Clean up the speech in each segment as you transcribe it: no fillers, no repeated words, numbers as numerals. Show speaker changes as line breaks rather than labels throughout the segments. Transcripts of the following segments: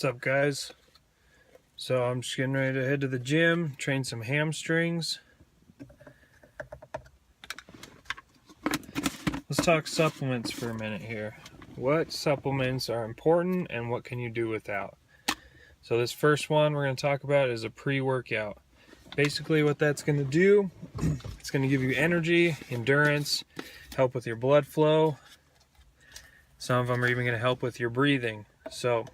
What's up, guys? So I'm just getting ready to head to the gym, train some hamstrings. Let's talk supplements for a minute here. What supplements are important and what can you do without? So this first one we're going to talk about is a pre-workout. Basically what that's going to do, it's going to give you energy, endurance, help with your blood flow. Some of them are even going to help with your breathing. So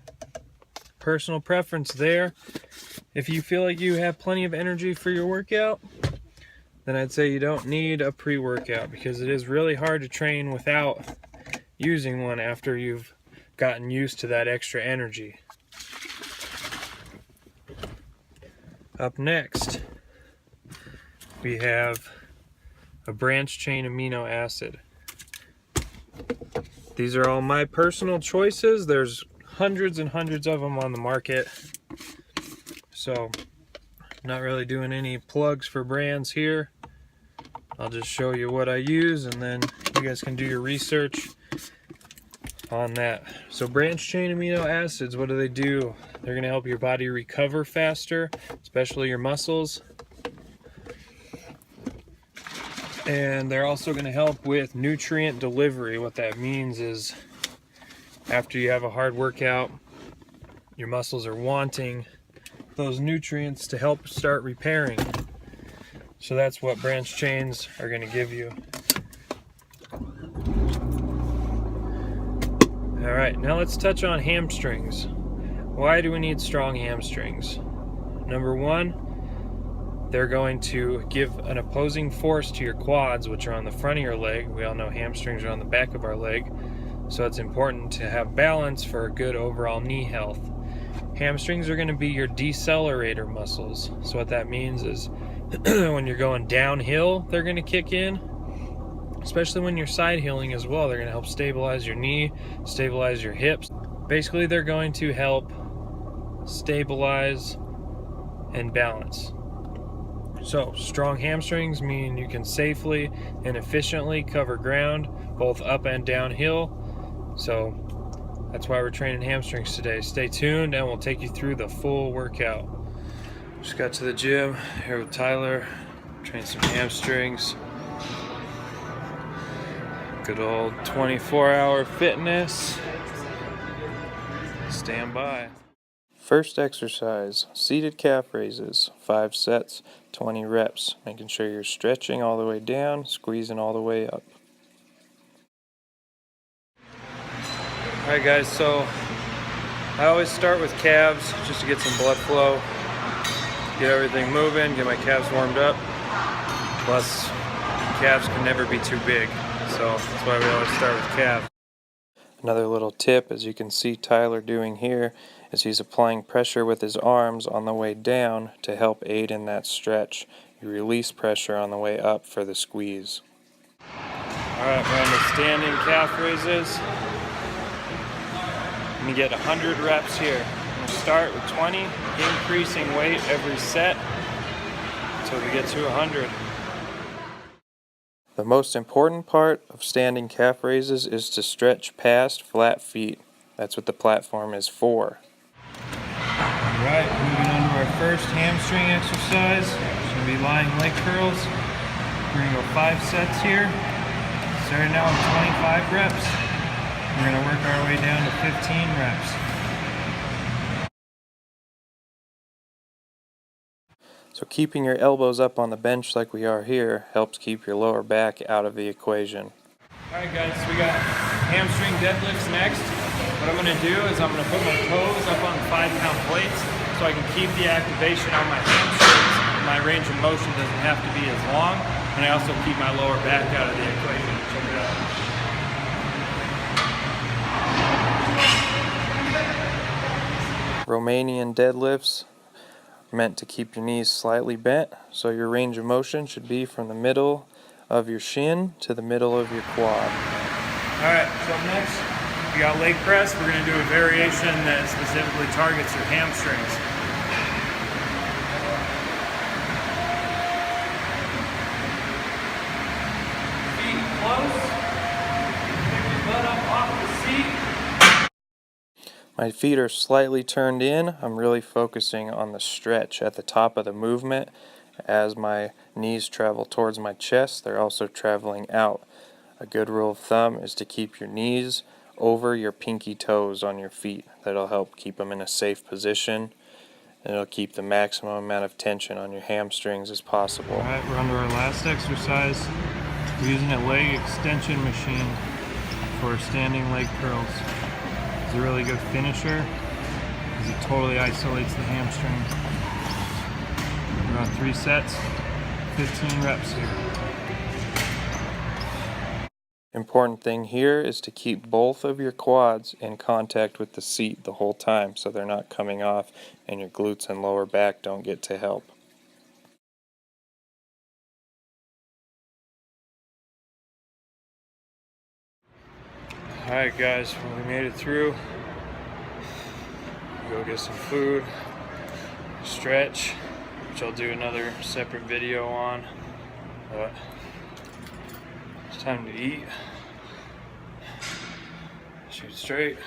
personal preference there. If you feel like you have plenty of energy for your workout, then I'd say you don't need a pre-workout, because it is really hard to train without using one after you've gotten used to that extra energy. Up next, we have a branched chain amino acid. These are all my personal choices. There's hundreds and hundreds of them on the market, so I'm not really doing any plugs for brands here. I'll just show you what I use, and then you guys can do your research on that. So branched chain amino acids, what do? They're going to help your body recover faster, especially your muscles. And they're also going to help with nutrient delivery. What that means is after you have a hard workout, your muscles are wanting those nutrients to help start repairing. So that's what branched chains are going to give you. All right, now let's touch on hamstrings. Why do we need strong hamstrings? Number one, they're going to give an opposing force to your quads, which are on the front of your leg. We all know hamstrings are on the back of our leg. So it's important to have balance for a good overall knee health. Hamstrings are going to be your decelerator muscles. So what that means is when you're going downhill, they're going to kick in. Especially when you're side hilling as well. They're going to help stabilize your knee, stabilize your hips. Basically, they're going to help stabilize and balance. So strong hamstrings mean you can safely and efficiently cover ground both up and downhill. So that's why we're training hamstrings today. Stay tuned and we'll take you through the full workout. Just got to the gym here with Tyler, train some hamstrings. Good old 24-hour fitness. Stand by. First exercise, seated calf raises, 5 sets, 20 reps, making sure you're stretching all the way down, squeezing all the way up. Alright guys, so I always start with calves just to get some blood flow, get everything moving, get my calves warmed up. Plus, calves can never be too big, so that's why we always start with calves. Another little tip, as you can see Tyler doing here, is he's applying pressure with his arms on the way down to help aid in that stretch. You release pressure on the way up for the squeeze. Alright, we're on the standing calf raises. You get 100 reps here. I'm going to start with 20, increasing weight every set until we get to 100. The most important part of standing calf raises is to stretch past flat feet. That's what the platform is for. Alright, moving on to our first hamstring exercise. It's going to be lying leg curls. We're going to go 5 sets here. Starting out with 25 reps. We're going to work our way down to 15 reps. So keeping your elbows up on the bench like we are here helps keep your lower back out of the equation. Alright guys, we got hamstring deadlifts next. What I'm going to do is I'm going to put my toes up on the 5-pound plates so I can keep the activation on my hamstrings. My range of motion doesn't have to be as long, and I also keep my lower back out of the equation. Check it out. Romanian deadlifts are meant to keep your knees slightly bent, so your range of motion should be from the middle of your shin to the middle of your quad. Alright, so next we got leg press. We're going to do a variation that specifically targets your hamstrings. Feet close. Pick your butt up off the seat. My feet are slightly turned in. I'm really focusing on the stretch at the top of the movement. As my knees travel towards my chest, they're also traveling out. A good rule of thumb is to keep your knees over your pinky toes on your feet. That'll help keep them in a safe position, and it'll keep the maximum amount of tension on your hamstrings as possible. Alright, we're on to our last exercise. We're using a leg extension machine for standing leg curls. It's a really good finisher because it totally isolates the hamstring. We're on 3 sets, 15 reps here. Important thing here is to keep both of your quads in contact with the seat the whole time so they're not coming off and your glutes and lower back don't get to help. Alright guys, well, we made it through. Go get some food, stretch, which I'll do another separate video on, but it's time to eat. Shoot straight.